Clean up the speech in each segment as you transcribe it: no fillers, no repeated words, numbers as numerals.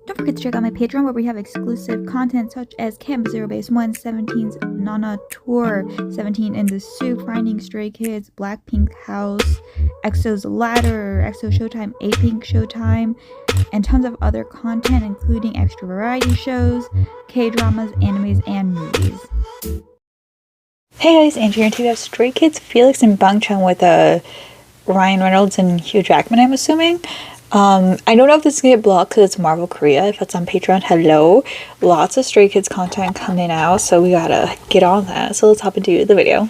Don't forget to check out my Patreon where we have exclusive content such as Camp Zero Base 1, 17's Nana Tour, 17 in the Soup, Finding Stray Kids, Blackpink House, EXO's Ladder, EXO Showtime, A-Pink Showtime, and tons of other content including extra variety shows, K-dramas, animes, and movies. Hey guys, Angie here, and today we have Stray Kids, Felix, and Bangchan with Ryan Reynolds and Hugh Jackman, I'm assuming. I don't know if this is gonna get blocked because it's Marvel Korea. If it's on Patreon, hello. Lots of Stray Kids content coming out, so we gotta get on that. So let's hop into the video.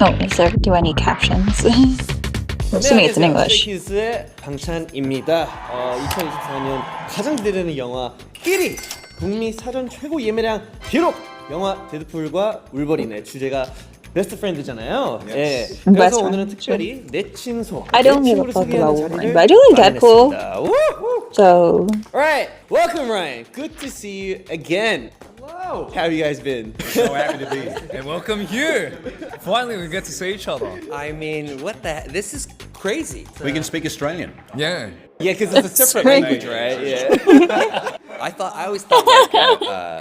Oh, is there, do I need captions? I'm assuming it's in English. 스트레이키즈의 방찬입니다. 2024년 가장 기대되는 영화 1위! 북미 사전 최고 예매량 기록! 영화 데드풀과 울버린의 주제가 베스트 프렌드잖아요. 예. 그래서 오늘은 특별히 내 친소. I don't give a fuck about Wolverine, but I do like Deadpool. So. Alright, welcome Ryan. Good to see you again. Hello. How have you guys been? So happy to be here. And welcome Hugh. Finally, we get to see each other. I mean, what the heck? This is crazy. We can speak Australian. Yeah. Yeah, because it's a separate language, right? Yeah. I always thought like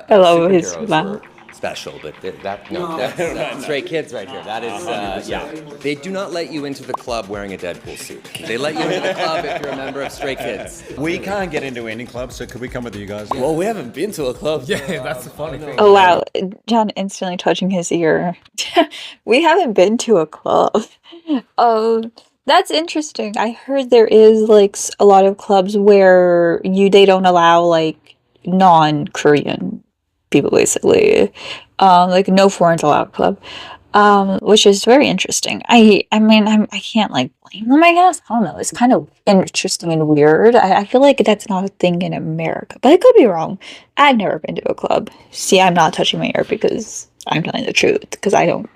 I love his superheroes laugh. were special, but that's Stray Kids right here. That is, yeah. They do not let you into the club wearing a Deadpool suit. They let you into the club if you're a member of Stray Kids. We can't get into any club, so could we come with you guys? Well, we haven't been to a club. Yeah, that's the funny thing. Oh wow, John instantly touching his ear. We haven't been to a club. Oh, that's interesting. I heard there is like a lot of clubs where they don't allow like non-Korean people basically. Like no foreigners allowed club. Which is very interesting. I mean I can't like blame them, I guess. I don't know. It's kind of interesting and weird. I feel like that's not a thing in America, but I could be wrong. I've never been to a club. See, I'm not touching my ear because I'm telling the truth because I don't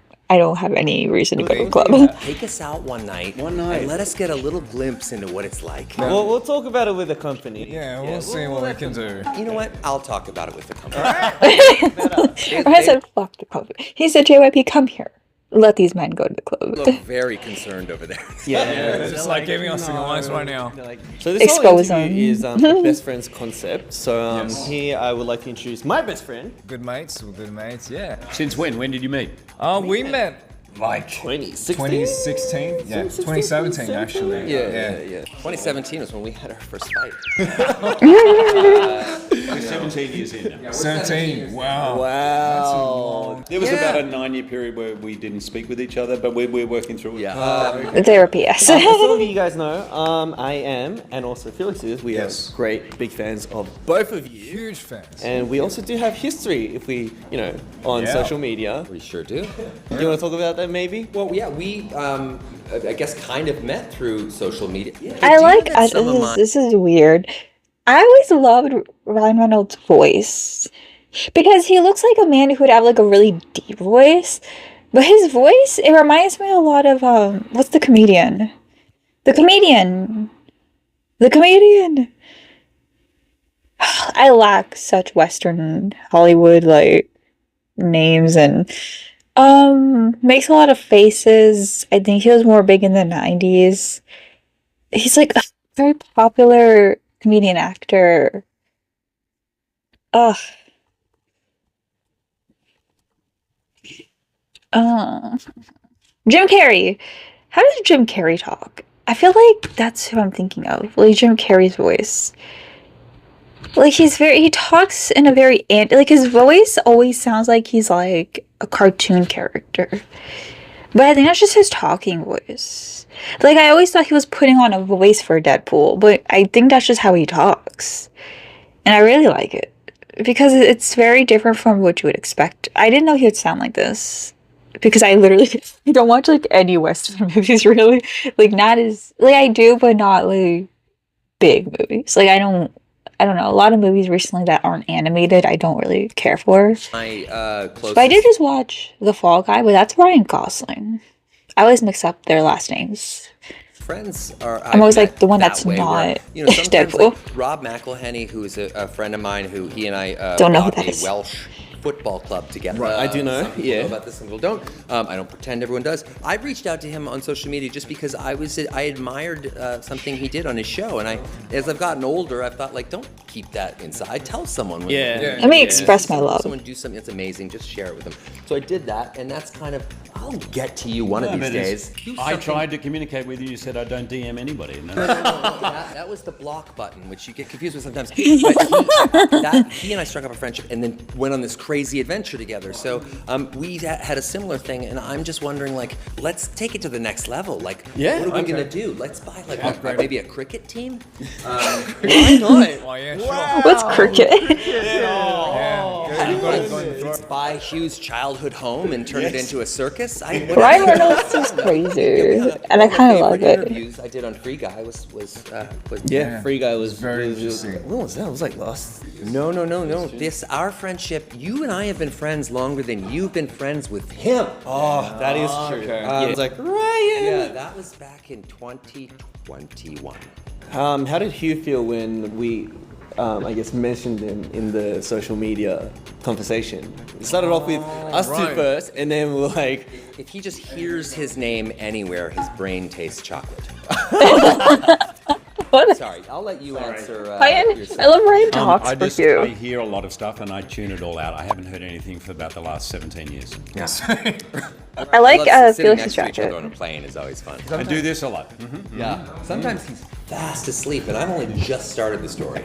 have any reason to go to a club. Take us out one night. And let us get a little glimpse into what it's like. Well, we'll talk about it with the company. Yeah, we'll see what we can do. You know what? I'll talk about it with the company. I said, fuck the club. He said, JYP, come here. Let these men go to the club. Look very concerned over there. Yeah, They're just like giving us the lines right now. So this whole interview is a best friends concept. So here I would like to introduce my best friend. Good mates, yeah. Since when? When did you meet? We met like 2016? 2016? Yeah, 2017 actually. Yeah. 2017 was when we had our first fight. We're 17 years in now. 17, wow. Wow. There was about a 9-year period where we didn't speak with each other, but we're working through it. Yeah. Therapy, yes. As some of you guys know, I am, and also Felix is, we are great big fans of both of you. Huge fans. And we also do have history if we, on social media. We sure do. Do you want to talk about that maybe? Well, yeah, we, I guess, kind of met through social media. This is weird. I always loved Ryan Reynolds' voice because he looks like a man who would have like a really deep voice, but his voice, it reminds me a lot of what's the comedian? The comedian. I lack such Western Hollywood like names and makes a lot of faces. I think he was more big in the 90s. He's like a very popular comedian actor. Ugh. Jim Carrey. How does Jim Carrey talk? I feel like that's who I'm thinking of. Like Jim Carrey's voice. Like he talks in a very like his voice always sounds like he's like a cartoon character. But I think that's just his talking voice. Like I always thought he was putting on a voice for Deadpool, but I think that's just how he talks. And I really like it because it's very different from what you would expect. I didn't know he would sound like this because I literally don't watch like any Western movies really. Like not as like I do, but not like big movies. Like I don't know, a lot of movies recently that aren't animated, I don't really care for. But I did just watch The Fall Guy, but that's Ryan Gosling. I always mix up their last names. Friends are. I'm always like the one that's not sometimes Deadpool. like Rob McElhenney, who is a friend of mine, who he and I Don't know who bought that a is. Welsh football club together. Right, I do know, Some people yeah. know about this, some people don't. I don't pretend everyone does. I reached out to him on social media just because I admired something he did on his show, and as I've gotten older, I've thought, like, don't keep that inside. Tell someone. Let me express my love. Someone do something that's amazing, just share it with them. So I did that, and that's kind of, I'll get to you one of these days. Do I something- tried to communicate with you. You said I don't DM anybody. No. that was the block button, which you get confused with sometimes. But he and I struck up a friendship and then went on this crazy adventure together. So we had a similar thing, and I'm just wondering, like, let's take it to the next level. Like, what are we gonna do? Let's buy like maybe a cricket team. Why not? Oh yeah, sure. What's cricket? Let's buy Hugh's childhood home and turn it into a circus. Ryan Reynolds is crazy, and I kind of love it. Interviews I did on Free Guy was Free Guy was very was- interesting. When was that? It was like last. No. Our friendship, you and I have been friends longer than you've been friends with him. Oh, that is true. okay. I was like, Ryan. Yeah, that was back in 2021. How did Hugh feel when we, I guess, mentioned him in the social media conversation? It started off with us two right. first, and then we're like, If he just hears his name anywhere, his brain tastes chocolate. What? Sorry, I'll let you answer. Ryan, yourself. I love Ryan talks I with I you. hear a lot of stuff and I tune it all out. I haven't heard anything for about the last 17 years. I like Love sitting Felix's next to each other jacket. on a plane is always fun. I do this a lot. Yeah. Sometimes he's fast asleep, and I've only just started the story.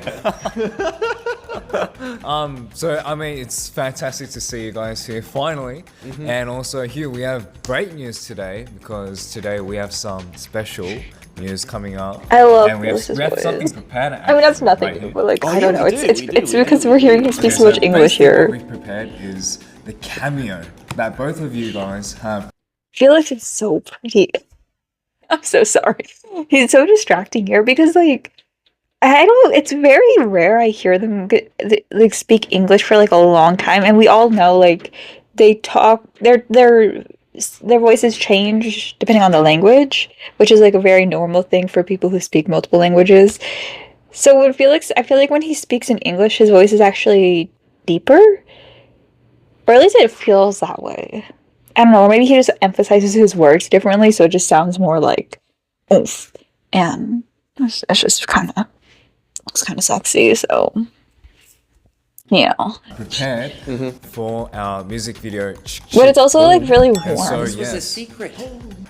So I mean, it's fantastic to see you guys here finally, and also Hugh, we have great news today because today we have some special news coming up. I love and we have Felix's something voice. prepared. I mean, that's nothing, right here. but like, I yeah, don't know. we It's do, it's we because do. we're hearing him speak so much English basically here. What we've prepared is the cameo that both of you guys have. Felix is so pretty. I'm so sorry. He's so distracting here because like I don't. It's very rare I hear them like speak English for like a long time, and we all know like they talk. Their voices change depending on the language, which is like a very normal thing for people who speak multiple languages. So when Felix, I feel like when he speaks in English, his voice is actually deeper, or at least it feels that way. I don't know, or maybe he just emphasizes his words differently, so it just sounds more like oomph. And it's just kind of looks kind of sexy. So yeah, Prepared for our music video. but it's also like really warm. And so, This was a yes. secret.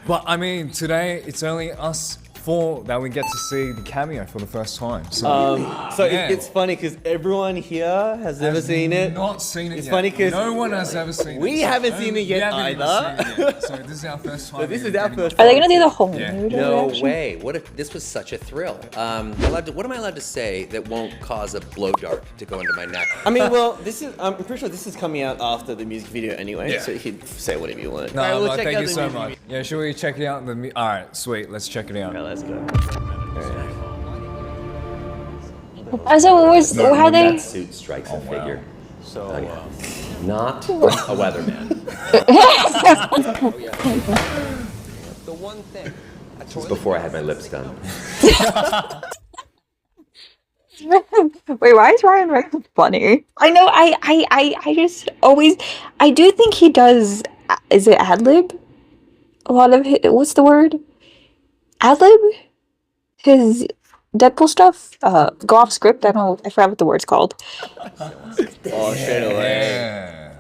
But I mean, today it's only us four that we get to see the cameo for the first time. So Yeah. it's funny because everyone here has never seen it. Not seen it It's yet. funny 'cause no one has ever seen it. we So haven't seen it yet we haven't even either. seen it yet. So this is our first time. So this is even our getting first the- Are they gonna do the whole Yeah. nude No reaction? way. What if this was such a thrill? What am I allowed to say that won't cause a blow dart to go into my neck? I mean, well, I'm pretty sure this is coming out after the music video anyway, Yeah. so you can say whatever you want. No, Alright, we'll but check thank out you the so music much. Yeah, should we check it out? All right, sweet. Let's check it out. video. Let's go. So how they? That suit strikes a figure. So, not a weatherman. The one thing. This was before I had my lips done. Wait, why is Ryan Reynolds funny? I know. I just always. I do think he does. Is it ad lib? A lot of what's the word? Ad lib. His Deadpool stuff. Go off script. I don't know. I forgot what the word's called. Oh, straight away. Yeah.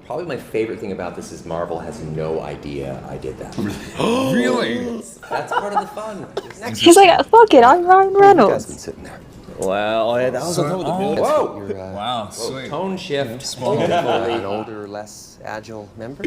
Probably my favorite thing about this is Marvel has no idea I did that. Really? That's part of the fun. He's like, fuck it. I'm Ryan Reynolds. Sitting there. Wow, oh, yeah, that was on top of the building. Whoa! uh, Wow, sweet. Tone shift. Small. An older, less agile member.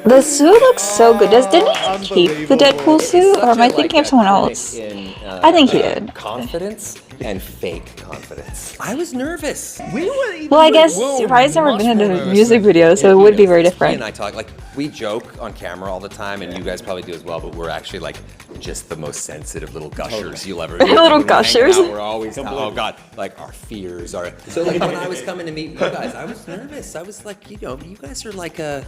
The suit looks so good. Didn't he keep the Deadpool suit, or am I thinking of someone else? I think he did. Confidence and fake confidence. I was nervous. Well, I guess Whoa, Ryan's never much been in more a nervous music than- video, so it would be very He different. and I talk like we joke on camera all the time, and you guys probably do as well. But we're actually like just the most sensitive little gushers you'll ever. Little when we're hanging gushers. out, We're always oh god, like our fears are. So like when I was coming to meet you guys, I was nervous. I was like, you guys are like a.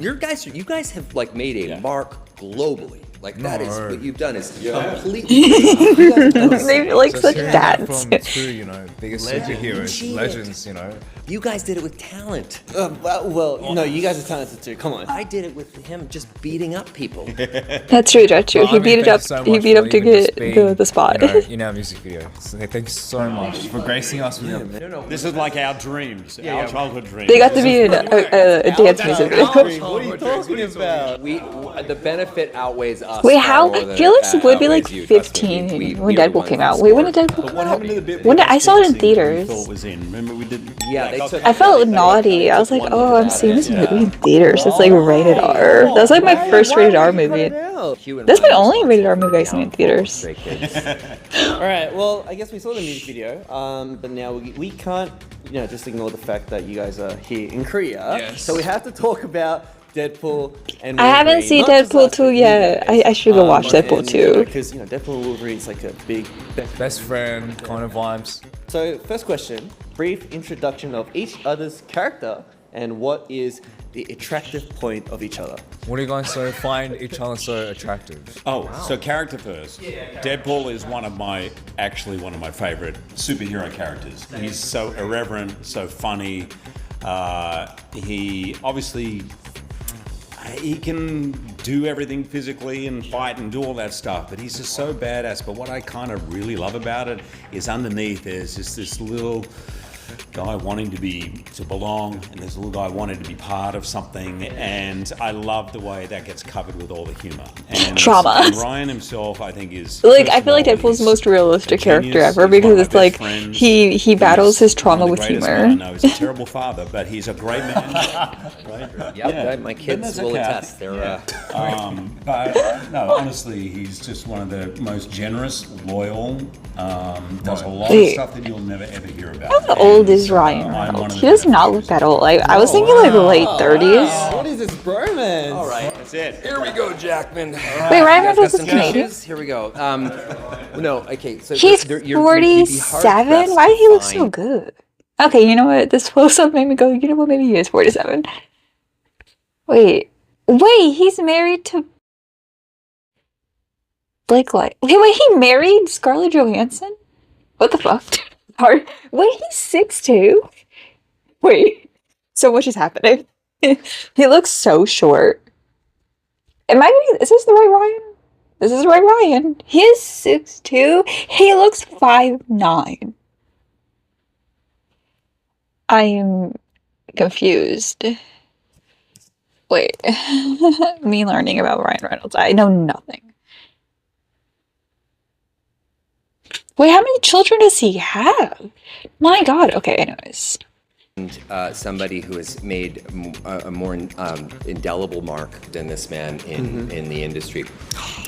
You guys have like made a mark globally. Like that is No. what you've done is completely. You guys have done the They same. like So such hearing dads. that from two, you know, biggest superheroes, Cheated. legends, you know. You guys did it with talent. Well, no, you guys are talented too. Come on. I did it with him just beating up people. That's true. That's true. Well, He I mean, beat it thank up. you so He much beat for up to even just get being, the spot. You know, in our music video. So thank you so much for gracing us with your This is like our dreams, our childhood dreams. They got to be in a dance music video. What are you talking about? The benefit outweighs us. Wait, far how? more than Felix that would be like outweighs you, trust me. 15 We when are the Deadpool ones came that out. Wait, when did scored. Deadpool But come what out? happened to the bit? When with I saw it in dancing theaters. we thought was in. Remember we did. Yeah, they took. I felt naughty. I was like, oh, I'm seeing this movie in theaters. It's like rated R. That was like my first rated R movie. That's my only rated R movie I've seen in theaters. All right. Well, I guess we saw the music video, but now we can't, just ignore the fact that you guys are here in Korea. Yes. So we have to talk about Deadpool and Wolverine. I haven't seen Not just Deadpool last 2 week, yet. I should go watch Deadpool 2. Because Deadpool and Wolverine's like a big best friend kind of vibes. So first question: brief introduction of each other's character and what is the attractive point of each other. What do you guys find each other so attractive? Oh, so character first. Deadpool is one of my favorite superhero characters. He's so irreverent, so funny. He obviously he can do everything physically and fight and do all that stuff, but he's just so badass. But what I kind of really love about it is underneath there's just this little guy wanting to belong, and there's a little guy wanting to be part of something, and I love the way that gets covered with all the humor and Trauma. And Ryan himself, I think, is Like, first I of feel like all, Deadpool's the he's most realistic a character genius. ever He's one because of my it's like best friends. he battles his trauma One of with the greatest humor. men I know. He's a terrible father, but he's a great man. Right? Yep, my kids that's will okay. attest. They're But no, honestly, he's just one of the most generous, loyal, does a lot of Wait. stuff that you'll never ever hear about. How old is And, Ryan I'm one Reynolds? of He the does not look that old. I was thinking like late 30s. What is this bromance? all right. That's it. Here we go, Jackman. Wait, Ryan You guys Reynolds got is some Canadian? tissues? Here we go. No, okay. So He's you'd be hard 47? pressed Why to did he look so find- good? Okay, you know what? This close-up made me go, you know what? Maybe he is 47. Wait, he's married to Blake Light. Wait, he married Scarlett Johansson? What the fuck? Wait, he's 6'2"? Wait, so much is happening. He looks so short. Is this the right Ryan? This is the right Ryan. He is 6'2". He looks 5'9". I am confused. Wait. Me learning about Ryan Reynolds. I know nothing. Wait, how many children does he have? My god. Okay, anyways. Somebody who has made a more indelible mark than this man in the industry.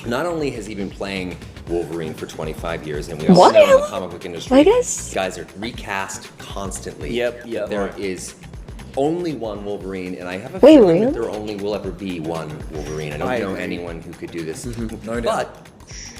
Not only has he been playing Wolverine for 25 years, and we all What? know in the comic book industry, Like us? guys are recast constantly. Yep. There is only one Wolverine, and I have a Wait, feeling really? that there only will ever be one Wolverine. I don't I know agree. anyone who could do this. No doubt. But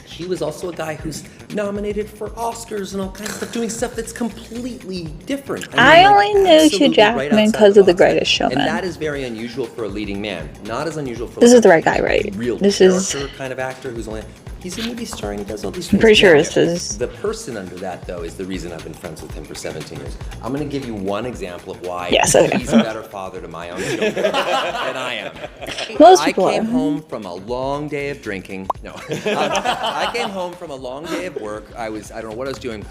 he was also a guy who's nominated for Oscars and all kinds of stuff, doing stuff that's completely different. I only knew Hugh absolutely Jackman outside because of The box. Greatest Showman. And that is very unusual for a leading man. Not as unusual for This like is the right guy, right? real This character is- kind of actor who's only. He's a movie star and he does all these I'm things. pretty sure Now, this is- the person under that, though, is the reason I've been friends with him for 17 years. I'm going to give you one example of why Yes, okay. he's a better father to my own children than I am. Most I people came are. home from a long day of drinking. No. I came home from a long day of work. I don't know what I was doing.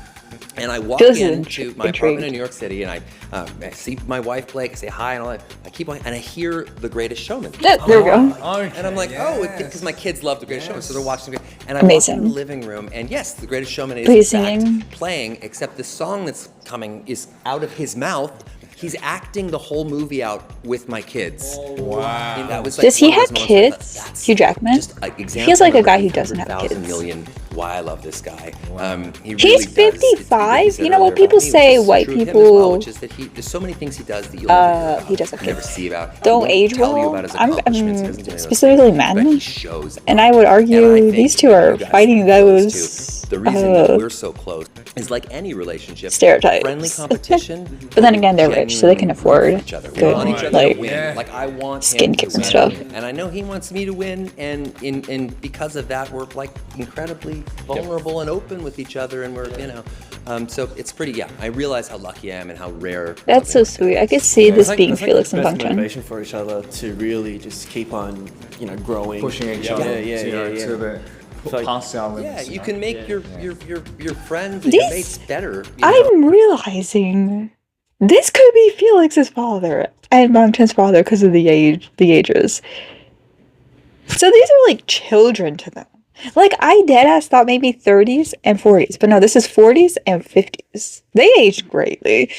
And I walk Feels into my apartment intrigued. in New York City, and I see my wife Blake. I say hi and all that. I keep walking, and I hear The Greatest Showman. Yeah, there we go. Okay, And I'm like, yes. because my kids love The Greatest Showman, so they're watching it. And I Amazing. walk in the living room, and yes, The Greatest Showman is But in he's fact singing. playing, except the song that's coming is out of his mouth. He's acting the whole movie out with my kids. Wow. And that was, like, Does he one of have those moments where I thought, kids? that's Hugh Jackman? just, like, example Feels like a number guy who doesn't have 800,000 kids. million why I love this guy. He He's really does. 55? He said You know what earlier people about me, say which is white true of him as people- well, which is that there's so many things he does that you'll never hear about, he does have never kids. see about. Don't He won't age tell you well. about his I'm accomplishments, he doesn't do any of those specifically things, but men. he shows And I would And I argue think these two are you guys fighting know those those the reason that we're so close is like any relationship. Stereotypes. Friendly competition. But then again, they're rich, so they can afford each other. We good, want each other like, to win. Like I want skincare him to and stuff. win. And I know he wants me to win, and because of that, we're like incredibly vulnerable and open with each other, and we're, you know, so it's pretty. Yeah, I realize how lucky I am and how rare. That's so sweet. I could see this being It's Felix the and best Function. motivation for each other to really just keep on, growing, Pushing each yeah, other yeah, to, yeah, yeah. to the like- past our limits. Yeah, you you know? can make your friends and your These- mates better. You know? I'm realizing this could be Felix's father and Mountain's father because of the ages. So these are like children to them. Like I deadass thought maybe 30s and 40s, but no, this is 40s and 50s. They aged greatly.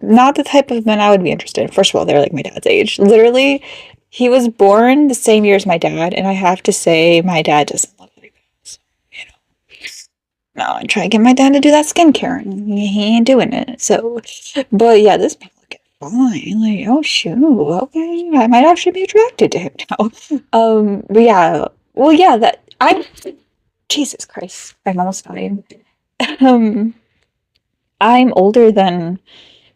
Not the type of men I would be interested in. First of all, they're like my dad's age. Literally, he was born the same year as my dad, and I have to say my dad doesn't look like that. So, no, I'm trying to get my dad to do that skincare, and he ain't doing it. So, but yeah, this man looking fine. Like, oh shoot, okay, I might actually be attracted to him now. But yeah, well, yeah, that I. Jesus Christ, I'm almost dying. I'm older than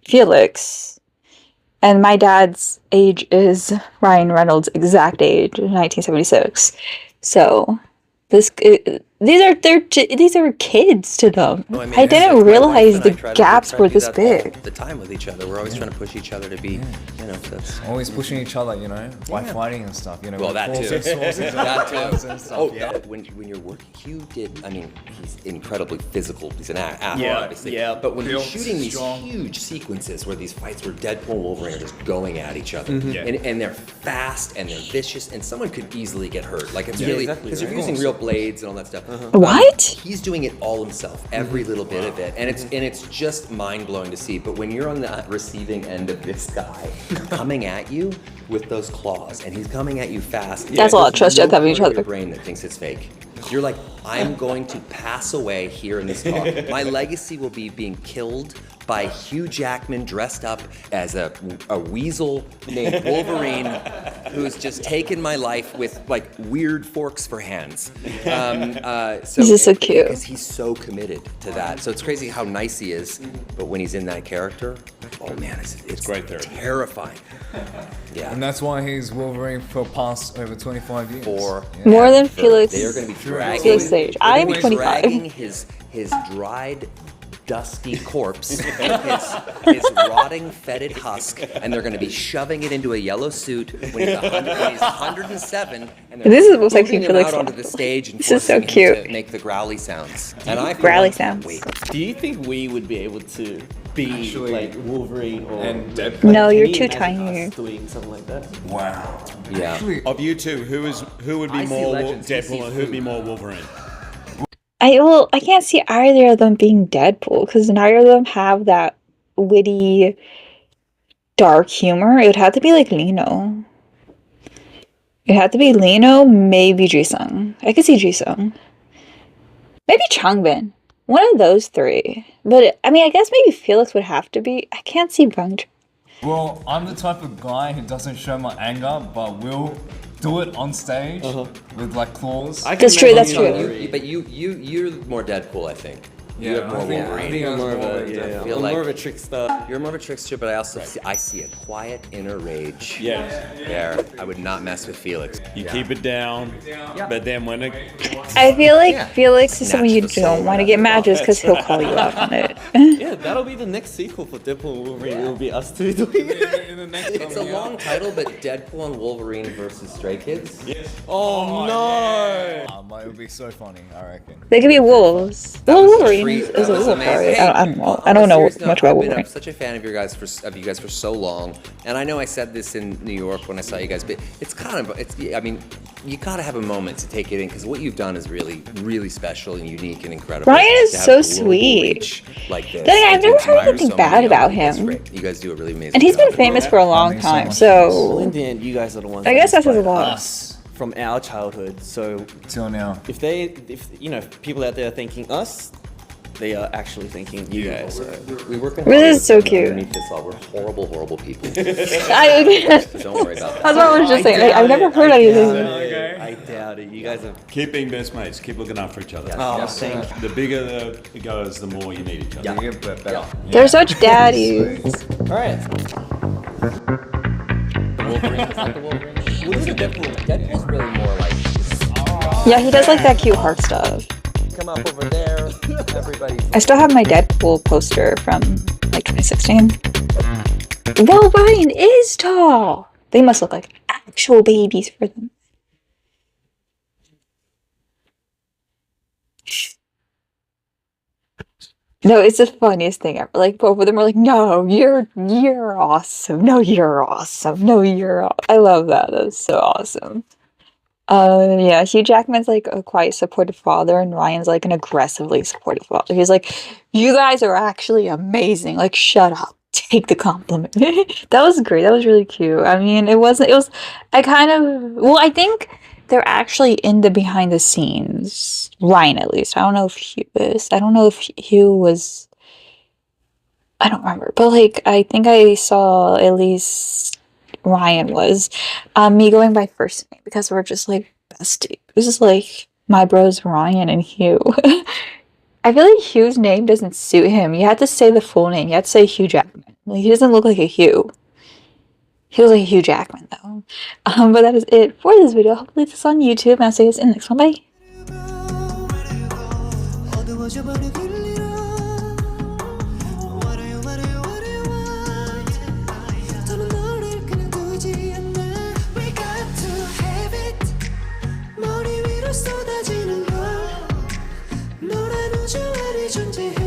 Felix, and my dad's age is Ryan Reynolds' exact age, 1976. So these are kids to them. No, mean, I didn't my wife realize and the I try to gaps do were this that all big. the time with each other. We're always trying to push each other to be, that's Always pushing each other, by fighting and stuff. well, that too. That And stuff, when you're working, Hugh he's incredibly physical. He's an athlete, Yeah, obviously. yeah. But when he's Built, shooting these strong. huge sequences where these fights where Deadpool and Wolverine are just going at each other, and they're fast and they're vicious, and someone could easily get hurt. Like it's really exactly, because right. you're using real blades and all that stuff. What? He's doing it all himself, every little bit of it, and it's just mind blowing to see. But when you're on the receiving end of this guy coming at you with those claws, and he's coming at you fast, That's a lot of trust you have to have in each part of other. Your brain that thinks it's fake. You're like, I'm going to pass away here in this car. My legacy will be being killed by Hugh Jackman dressed up as a weasel named Wolverine, who's just taken my life with like weird forks for hands. This is so cute. Because he's so committed to that. So it's crazy how nice he is, but when he's in that character, oh man, it's great therapy. terrifying. Yeah. And that's why he's Wolverine for past over 25 years. More than Felix. They are going to be dragging. Felix's age. I am They're gonna be 25. dragging his dried, dusty corpse, his rotting, fetid husk, and they're going to be shoving it into a yellow suit when he's 107. And they're This is the most I've booting seen him Felix out onto on. the stage and This is so forcing him cute. to make the growly sounds. And I Growly can't sounds. Wait. Do you think we would be able to be Actually- like Wolverine or And Deadpool. No, can you're you too imagine tiny. us doing something like that? Wow. Yeah. Actually, Of you two, who would be I see more Legends, he Deadpool sees and who'd be food. more Wolverine? I can't see either of them being Deadpool because neither of them have that witty, dark humor. It would have to be like Lino. It had to be Lino, maybe Jisung. I could see Jisung. Maybe Changbin. One of those three. But I mean, I guess maybe Felix would have to be. I can't see Bang. well, I'm the type of guy who doesn't show my anger, but will do it on stage with like claws. I can That's true, that's imagine true. you- But you're more Deadpool, I think. You Yeah, have more I think- Wolverine. I think I'm more of a Deadpool. feel I'm like- more of a trickster. You're more of a trickster, but I also see a quiet inner rage. Yes. There, I would not mess with Felix. You keep it down, but then when it I feel like Felix is Snatch someone you the soul don't want to out get of mad the just because he'll call you out on it. Yeah, that'll be the next sequel for Deadpool and Wolverine. It will be us two doing it. In the next It's a long title, but Deadpool and Wolverine versus Stray Kids. Oh no! It would be so funny, I reckon. They could be wolves. That Well, was a Wolverine treat. is That a was wolf, amazing. right? Hey, I don't know. on I don't a know serious note, much about I'm Wolverine. such a fan of you guys for so long, and I know I said this in New York when I saw you guys, but I mean, you gotta have a moment to take it in because what you've done is really, really special and unique and incredible. Ryan is To have so global sweet. reach like this. Then I've and to never heard inspire anything so bad many about others. It's him. great. You guys do a really amazing And he's been job. famous for a long Thanks so time, much. Well, so in the end, you guys are the ones. I that guess that says a inspired lot. Us. from our childhood. So Till now. if people out there are thinking us, they are actually thinking you guys. So. We work in This is so Hollywood, cute. Underneath this all, we're horrible, horrible people. I, So don't worry about that. that's what I was just saying. I've never heard anything. I doubt it. You guys have. Keep being best mates. Keep looking after each other. Oh, Yes, thank sir. you. The bigger it goes, the more you need each other. You get better. They're such daddies. All right. Wolverine, is that the Wolverine? What is the Deadpool? Deadpool's really more like Yeah, he does like that cute heart stuff. come up over there. Everybody's I still have my Deadpool poster from like 2016. Well, Ryan is tall. They must look like actual babies for them. No, it's the funniest thing ever. Like both of them are like, "No, you're awesome. No, you're awesome. No, I love that. That's so awesome. Yeah, Hugh Jackman's like a quite supportive father, and Ryan's like an aggressively supportive father. He's like, "You guys are actually amazing. Like, shut up. Take the compliment." That was great. That was really cute. I mean, it was, I kind of, well, I think they're actually in the behind the scenes. Ryan, at least. I don't know if Hugh is. I don't know if Hugh was, I don't remember. But, like, I think I saw at least Ryan was. Me going by first name because we're just, like, bestie. It was just, like, my bros Ryan and Hugh. I feel like Hugh's name doesn't suit him. You have to say the full name. You have to say Hugh Jackman. Like, he doesn't look like a Hugh. He looks like a Hugh Jackman, though. But that is it for this video. Hopefully this is on YouTube, and I'll see you guys in the next one. Bye! 쏟아지는 걸 노란 우주 아래 존재해